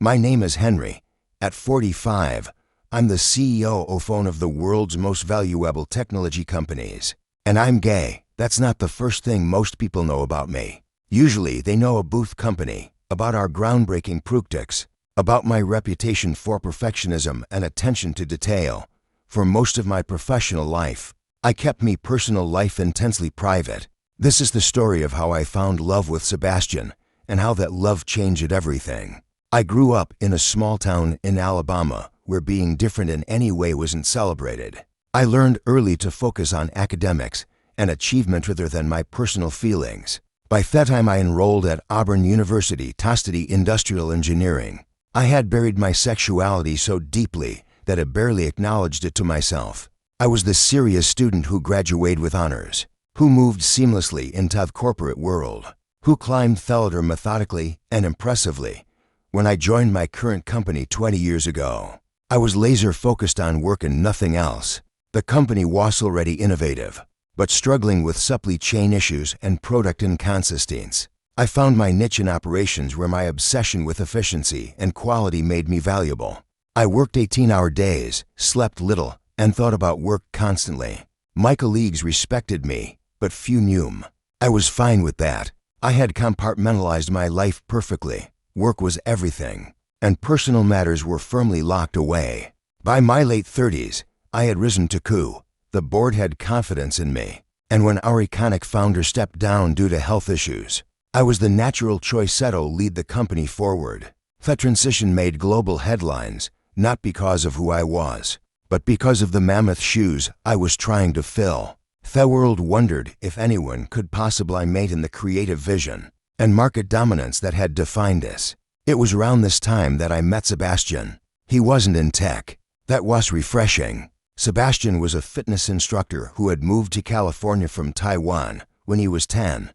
My name is Henry. At 45, I'm the CEO of one of the world's most valuable technology companies. And I'm gay. That's not the first thing most people know about me. Usually they know a booth company, about our groundbreaking products, about my reputation for perfectionism and attention to detail. For most of my professional life, I kept my personal life intensely private. This is the story of how I found love with Sebastian and how that love changed everything. I grew up in a small town in Alabama where being different in any way wasn't celebrated. I learned early to focus on academics and achievement rather than my personal feelings. By that time I enrolled at Auburn University to study industrial engineering. I had buried my sexuality so deeply that I barely acknowledged it to myself. I was the serious student who graduated with honors, who moved seamlessly into the corporate world, who climbed the ladder methodically and impressively. When I joined my current company 20 years ago, I was laser focused on work and nothing else. The company was already innovative, but struggling with supply chain issues and product inconsistencies. I found my niche in operations where my obsession with efficiency and quality made me valuable. I worked 18-hour days, slept little, and thought about work constantly. My colleagues respected me, but few knew me. I was fine with that. I had compartmentalized my life perfectly. Work was everything, and personal matters were firmly locked away. By my late 30s, I had risen to coup. The board had confidence in me, and when our iconic founder stepped down due to health issues, I was the natural choice to lead the company forward. That transition made global headlines, not because of who I was, but because of the mammoth shoes I was trying to fill. The world wondered if anyone could possibly maintain the creative vision and market dominance that had defined us. It was around this time that I met Sebastian. He wasn't in tech. That was refreshing. Sebastian was a fitness instructor who had moved to California from Taiwan when he was 10.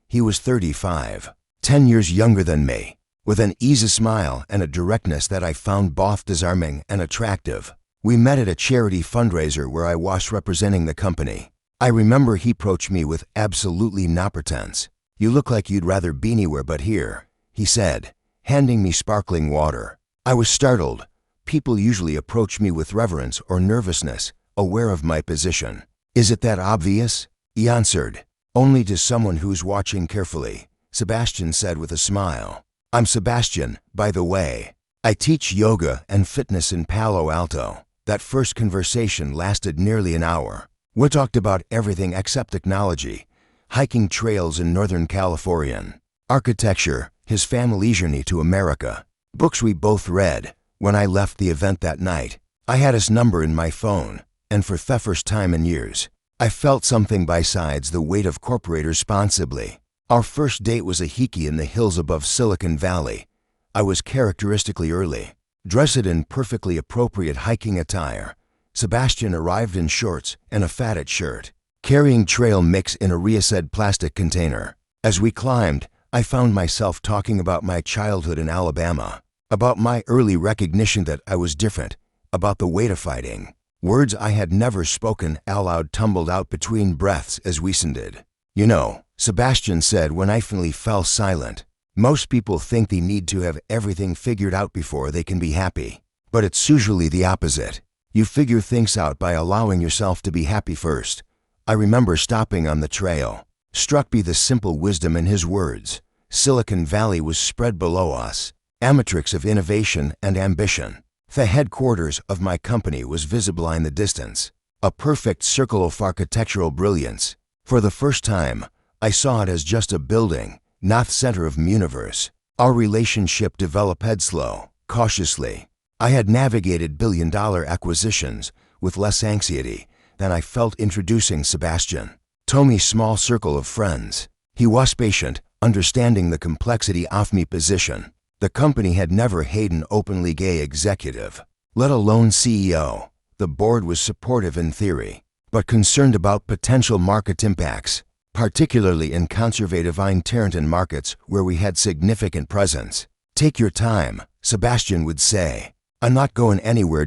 He was 35, 10 years younger than me, with an easy smile and a directness that I found both disarming and attractive. We met at a charity fundraiser where I was representing the company. I remember he approached me with absolutely no pretense. "You look like you'd rather be anywhere but here," he said, handing me sparkling water. I was startled. People usually approach me with reverence or nervousness, aware of my position. "Is it that obvious?" he answered. "Only to someone who's watching carefully," Sebastian said with a smile. "I'm Sebastian, by the way. I teach yoga and fitness in Palo Alto." That first conversation lasted nearly an hour. We talked about everything except technology, hiking trails in Northern California, architecture, his family journey to America, books we both read. When I left the event that night, I had his number in my phone, and for the first time in years, I felt something besides the weight of corporate responsibility. Our first date was a hike in the hills above Silicon Valley. I was characteristically early, dressed in perfectly appropriate hiking attire. Sebastian arrived in shorts and a faded shirt, carrying trail mix in a reused plastic container. As we climbed, I found myself talking about my childhood in Alabama, about my early recognition that I was different, about the weight of fighting. Words I had never spoken aloud tumbled out between breaths as we ascended. "You know," Sebastian said when I finally fell silent, "most people think they need to have everything figured out before they can be happy. But it's usually the opposite. You figure things out by allowing yourself to be happy first." I remember stopping on the trail, struck by the simple wisdom in his words. Silicon Valley was spread below us, a matrix of innovation and ambition. The headquarters of my company was visible in the distance, a perfect circle of architectural brilliance. For the first time, I saw it as just a building, not the center of the universe. Our relationship developed slow, cautiously. I had navigated billion-dollar acquisitions with less anxiety than I felt introducing Sebastian. Tommy's small circle of friends. He was patient, understanding the complexity of my position. The company had never had an openly gay executive, let alone CEO. The board was supportive in theory, but concerned about potential market impacts, particularly in conservative Tarleton markets where we had significant presence. "Take your time," Sebastian would say. "I'm not going anywhere."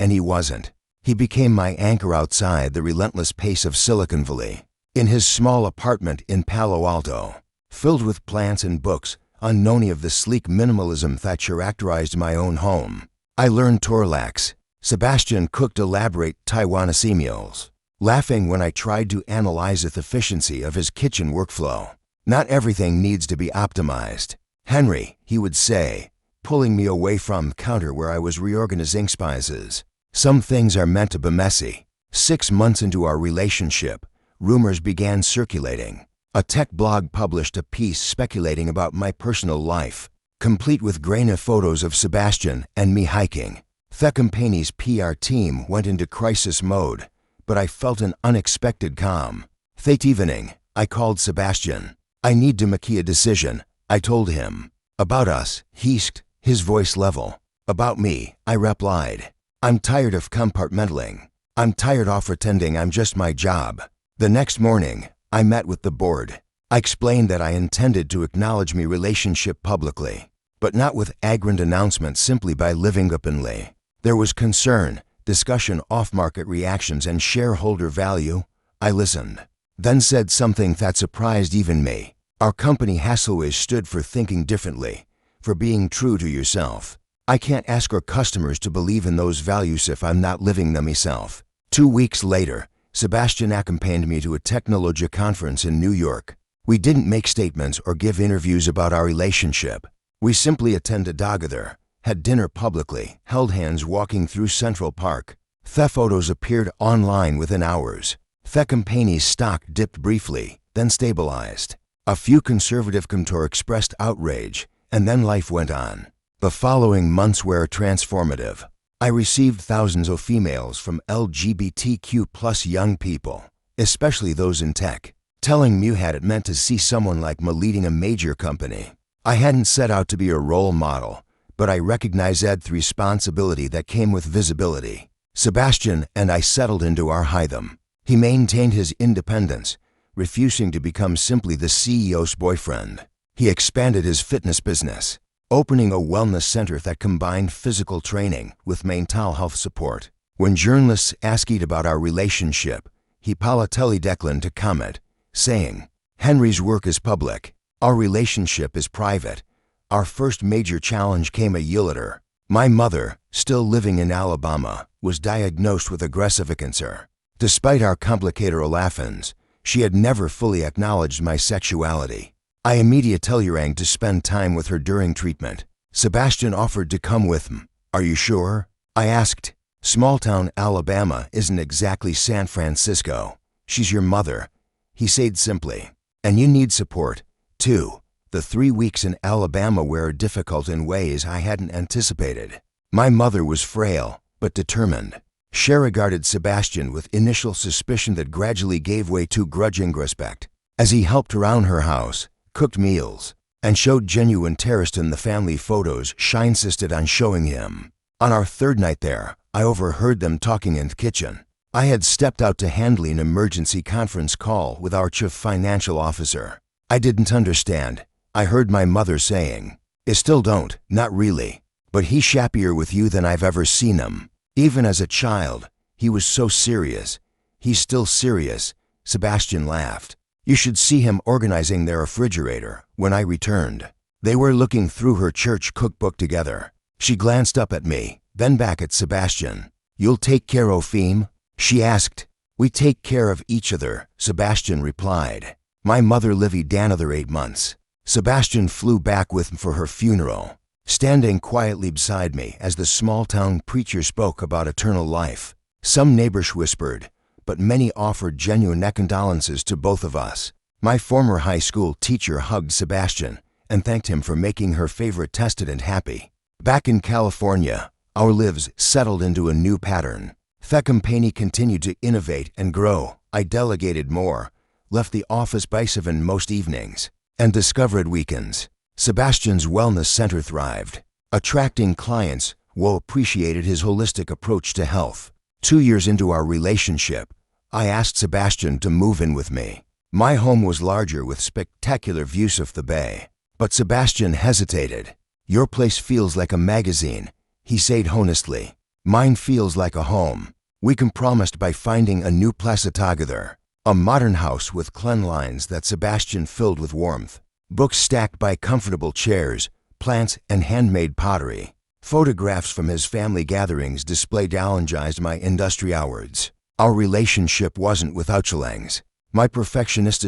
And he wasn't. He became my anchor outside the relentless pace of Silicon Valley. In his small apartment in Palo Alto, filled with plants and books, unknowny of the sleek minimalism that characterized my own home. I learned Torlax. Sebastian cooked elaborate Taiwanese meals, laughing when I tried to analyze the efficiency of his kitchen workflow. Not everything needs to be optimized. Henry, he would say, pulling me away from the counter where I was reorganizing spices. Some things are meant to be messy. 6 months into our relationship, rumors began circulating. A tech blog published a piece speculating about my personal life, complete with grainy photos of Sebastian and me hiking. The company's PR team went into crisis mode, but I felt an unexpected calm. That evening, I called Sebastian. I need to make a decision, I told him. About us, he's his voice level. About me, I replied. I'm tired of compartmentalizing. I'm tired of pretending I'm just my job. The next morning, I met with the board. I explained that I intended to acknowledge my relationship publicly, but not with arrogant announcements, simply by living openly. There was concern, discussion, off-market reactions, and shareholder value. I listened, then said something that surprised even me. Our company has always stood for thinking differently, for being true to yourself. I can't ask our customers to believe in those values if I'm not living them myself. 2 weeks later, Sebastian accompanied me to a technology conference in New York. We didn't make statements or give interviews about our relationship. We simply attended together, had dinner publicly, held hands walking through Central Park. The photos appeared online within hours. The company's stock dipped briefly, then stabilized. A few conservative contour expressed outrage, and then life went on. The following months were transformative. I received thousands of emails from LGBTQ+ young people, especially those in tech, telling me what it meant to see someone like me leading a major company. I hadn't set out to be a role model, but I recognized the responsibility that came with visibility. Sebastian and I settled into our rhythm. He maintained his independence, refusing to become simply the CEO's boyfriend. He expanded his fitness business, opening a wellness center that combined physical training with mental health support. When journalists asked about our relationship, he politely declined to comment, saying, Henry's work is public. Our relationship is private. Our first major challenge came a year later. My mother, still living in Alabama, was diagnosed with aggressive cancer. Despite our complicated relations, she had never fully acknowledged my sexuality. I immediately rang to spend time with her during treatment. Sebastian offered to come with me. Are you sure? I asked. Small-town Alabama isn't exactly San Francisco. She's your mother, he said simply. And you need support, too. The 3 weeks in Alabama were difficult in ways I hadn't anticipated. My mother was frail, but determined. She regarded Sebastian with initial suspicion that gradually gave way to grudging respect. As he helped around her house, cooked meals, and showed genuine interest in the family photos she insisted on showing him. On our third night there, I overheard them talking in the kitchen. I had stepped out to handle an emergency conference call with our chief financial officer. I didn't understand. I heard my mother saying, I still don't, not really, but he's happier with you than I've ever seen him. Even as a child, he was so serious. He's still serious. Sebastian laughed. You should see him organizing their refrigerator when I returned. They were looking through her church cookbook together. She glanced up at me, then back at Sebastian. You'll take care of him? She asked. We take care of each other, Sebastian replied. My mother lived another 8 months. Sebastian flew back with me for her funeral, standing quietly beside me as the small-town preacher spoke about eternal life. Some neighbors whispered, but many offered genuine condolences to both of us. My former high school teacher hugged Sebastian and thanked him for making her favorite testament happy. Back in California, our lives settled into a new pattern. The company continued to innovate and grow. I delegated more, left the office by 7 most evenings, and discovered weekends. Sebastian's wellness center thrived, attracting clients who appreciated his holistic approach to health. 2 years into our relationship, I asked Sebastian to move in with me. My home was larger with spectacular views of the bay, but Sebastian hesitated. Your place feels like a magazine, he said honestly. Mine feels like a home. We compromised by finding a new place together, a modern house with clean lines that Sebastian filled with warmth. Books stacked by comfortable chairs, plants, and handmade pottery. Photographs from his family gatherings displayed challenged my industry hours. Our relationship wasn't without challenges. My perfectionist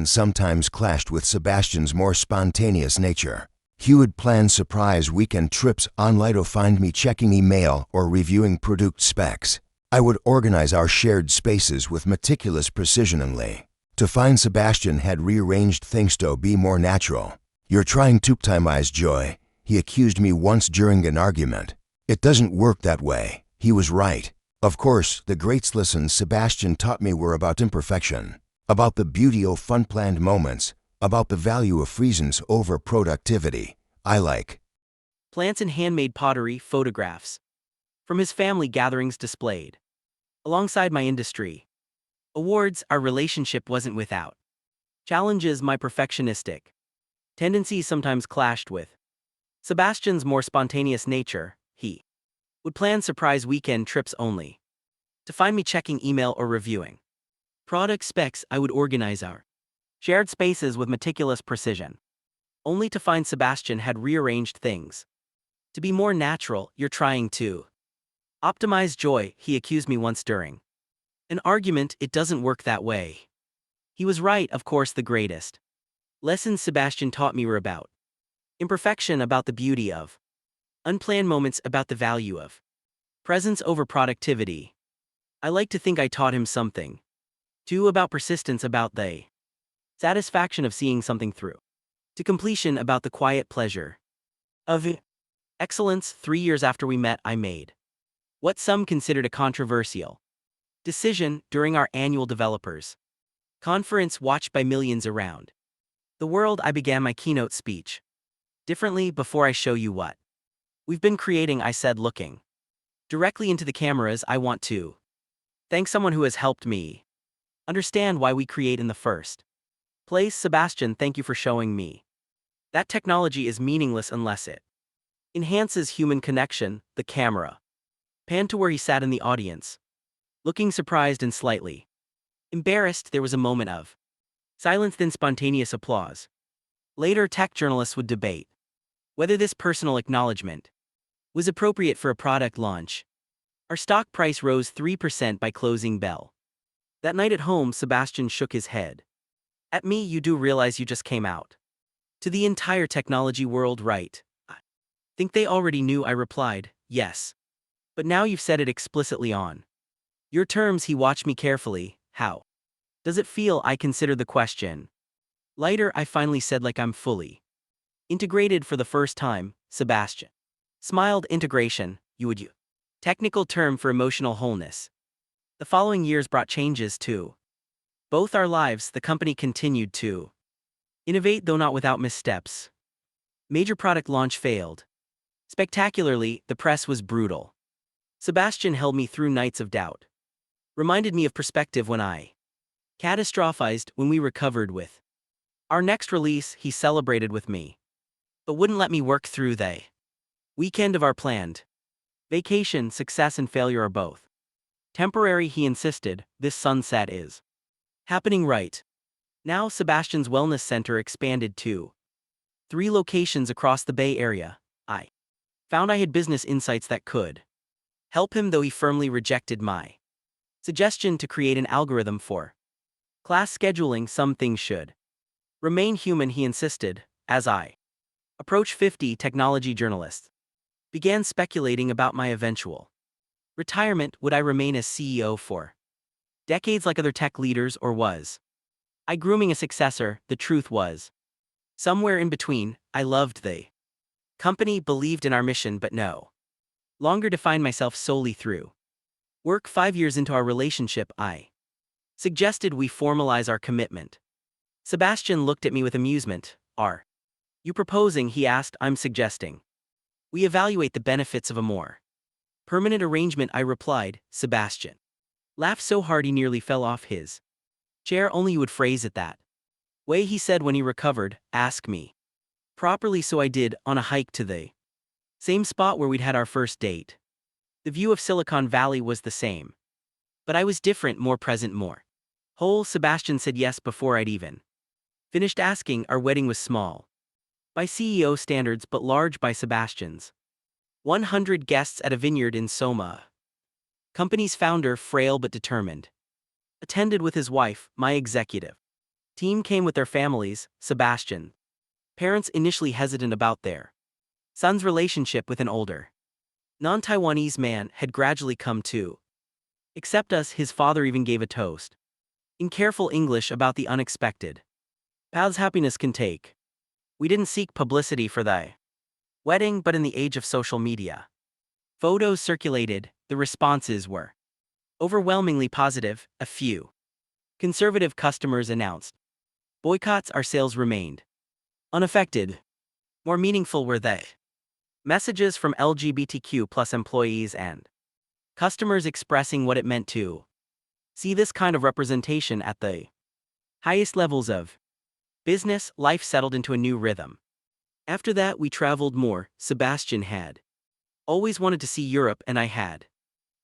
sometimes clashed with Sebastian's more spontaneous nature. He would plan surprise weekend trips online to find me checking email or reviewing product specs. I would organize our shared spaces with meticulous precision to find Sebastian had rearranged things to be more natural. "You're trying to optimize joy," he accused me once during an argument. "It doesn't work that way." He was right. Of course, the great lessons Sebastian taught me were about imperfection, about the beauty of unplanned moments, about the value of reasons over productivity. I like Plants and handmade pottery photographs from his family gatherings displayed. Alongside my industry awards, our relationship wasn't without challenges. My perfectionistic tendencies sometimes clashed with Sebastian's more spontaneous nature. He would plan surprise weekend trips only to find me checking email or reviewing product specs. I would organize our shared spaces with meticulous precision, only to find Sebastian had rearranged things to be more natural. "You're trying to optimize joy," he accused me once during an argument. "It doesn't work that way." He was right. Of course, the greatest lessons Sebastian taught me were about imperfection, about the beauty of unplanned moments, about the value of presence over productivity. I like to think I taught him something, too, about persistence, about the satisfaction of seeing something through to completion, about the quiet pleasure of excellence. 3 years after we met, I made what some considered a controversial decision during our annual developers conference, watched by millions around the world. I began my keynote speech differently. "Before I show you what we've been creating," I said, looking directly into the cameras, "I want to thank someone who has helped me understand why we create in the first place. Sebastian, thank you for showing me that technology is meaningless unless it enhances human connection." The camera panned to where he sat in the audience, looking surprised and slightly embarrassed. There was a moment of silence, then spontaneous applause. Later, tech journalists would debate whether this personal acknowledgement was appropriate for a product launch. Our stock price rose 3% by closing bell. That night at home, Sebastian shook his head at me. "You do realize you just came out to the entire technology world, right?" "I think they already knew," I replied. "Yes. But now you've said it explicitly on your terms." He watched me carefully. "How does it feel?" I considered the question. Later, I finally said, "Like I'm fully integrated for the first time." Sebastian smiled. "Integration, you would use technical term for emotional wholeness." The following years brought changes to both our lives. The company continued to innovate, though not without missteps. Major product launch failed spectacularly. The press was brutal. Sebastian held me through nights of doubt, reminded me of perspective when I catastrophized. When we recovered with our next release, he celebrated with me, but wouldn't let me work through the weekend of our planned vacation. "Success and failure are both temporary," he insisted. "This sunset is happening right now." Sebastian's wellness center expanded to 3 locations across the Bay Area. I found I had business insights that could help him, though he firmly rejected my suggestion to create an algorithm for class scheduling. "Some things should remain human," he insisted. As I approached 50, technology journalists began speculating about my eventual retirement. Would I remain as CEO for decades like other tech leaders, or was I grooming a successor? The truth was somewhere in between. I loved the company, believed in our mission, but no longer defined myself solely through work. 5 years into our relationship, I suggested we formalize our commitment. Sebastian looked at me with amusement. "Are you proposing?" he asked. "I'm suggesting we evaluate the benefits of a more permanent arrangement," I replied. Sebastian laughed so hard he nearly fell off his chair. "Only you would phrase it that way," he said when he recovered. "Ask me properly." So I did, on a hike to the same spot where we'd had our first date. The view of Silicon Valley was the same, but I was different, more present, more whole. Sebastian said yes before I'd even Finished asking, our wedding was small by CEO standards but large by Sebastian's. 100 guests at a vineyard in Soma. Company's founder, frail but determined, attended with his wife, my executive. Team came with their families, Sebastian. Parents initially hesitant about their son's relationship with an older, non-Taiwanese man had gradually come to accept us. His father even gave a toast in careful English about the unexpected paths happiness can take. We didn't seek publicity for the wedding, but in the age of social media, photos circulated, the responses were overwhelmingly positive. A few conservative customers announced boycotts. Our sales remained unaffected. More meaningful were the messages from LGBTQ plus employees and customers expressing what it meant to see this kind of representation at the highest levels of business. Life settled into a new rhythm. After that, we traveled more. Sebastian had always wanted to see Europe, and I had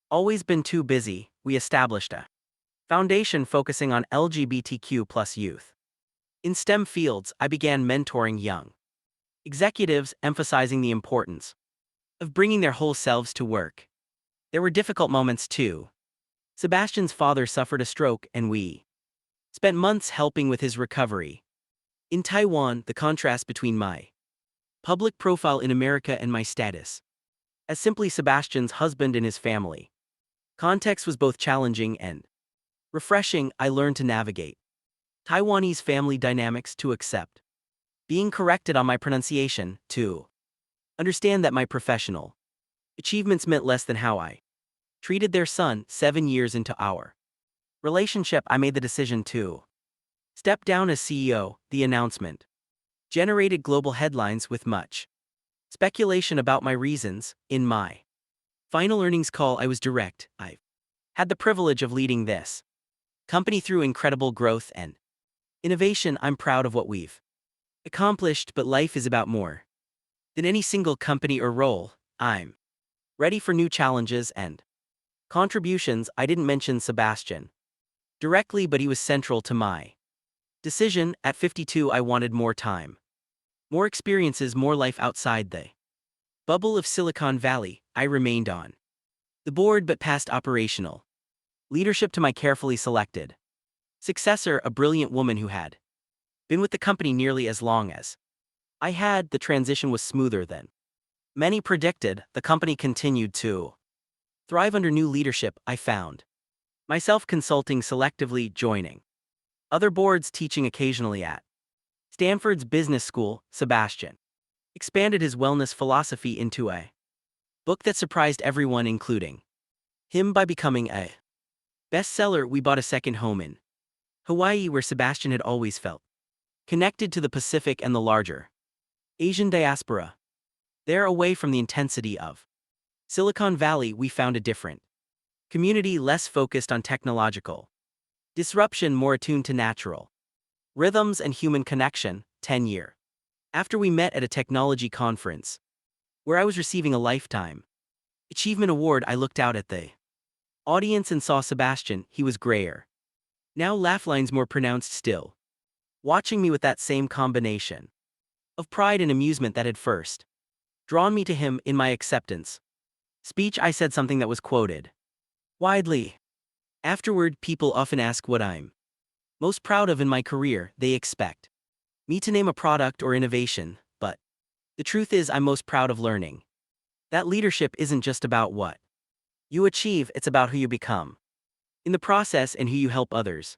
always been too busy. We established a foundation focusing on LGBTQ plus youth. In STEM fields, I began mentoring young executives, emphasizing the importance of bringing their whole selves to work. There were difficult moments too. Sebastian's father suffered a stroke, and we spent months helping with his recovery. In Taiwan, the contrast between my public profile in America and my status as simply Sebastian's husband in his family context was both challenging and refreshing. I learned to navigate Taiwanese family dynamics, to accept being corrected on my pronunciation, to understand that my professional achievements meant less than how I treated their son. 7 years into our relationship, I made the decision to step down as CEO. The announcement generated global headlines with much speculation about my reasons. In my final earnings call, I was direct. I've had the privilege of leading this company through incredible growth and innovation. I'm proud of what we've accomplished, but life is about more than any single company or role. I'm ready for new challenges and contributions. I didn't mention Sebastian directly, but he was central to my decision. At 52, I wanted more time, more experiences, more life outside the bubble of Silicon Valley. I remained on the board but passed operational leadership to my carefully selected successor, a brilliant woman who had been with the company nearly as long as I had. The transition was smoother than many predicted. The company continued to thrive under new leadership. I found myself consulting selectively, joining other boards, teaching occasionally at Stanford's business school. Sebastian expanded his wellness philosophy into a book that surprised everyone, including him, by becoming a bestseller. We bought a second home in Hawaii, where Sebastian had always felt connected to the Pacific and the larger Asian diaspora. There, away from the intensity of Silicon Valley, we found a different community, less focused on technological disruption, more attuned to natural rhythms and human connection. 10 years after we met at a technology conference where I was receiving a Lifetime Achievement Award, I looked out at the audience and saw Sebastian. He was grayer now, laugh lines more pronounced still, watching me with that same combination of pride and amusement that had first drawn me to him. In my acceptance speech, I said something that was quoted widely. Afterward, people often ask what I'm most proud of in my career. They expect me to name a product or innovation, but the truth is, I'm most proud of learning that leadership isn't just about what you achieve, it's about who you become in the process and who you help others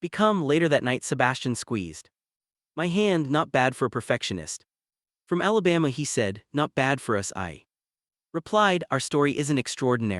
become. Later that night, Sebastian squeezed my hand. Not bad for a perfectionist from Alabama, he said. Not bad for us, I replied. Our story isn't extraordinary.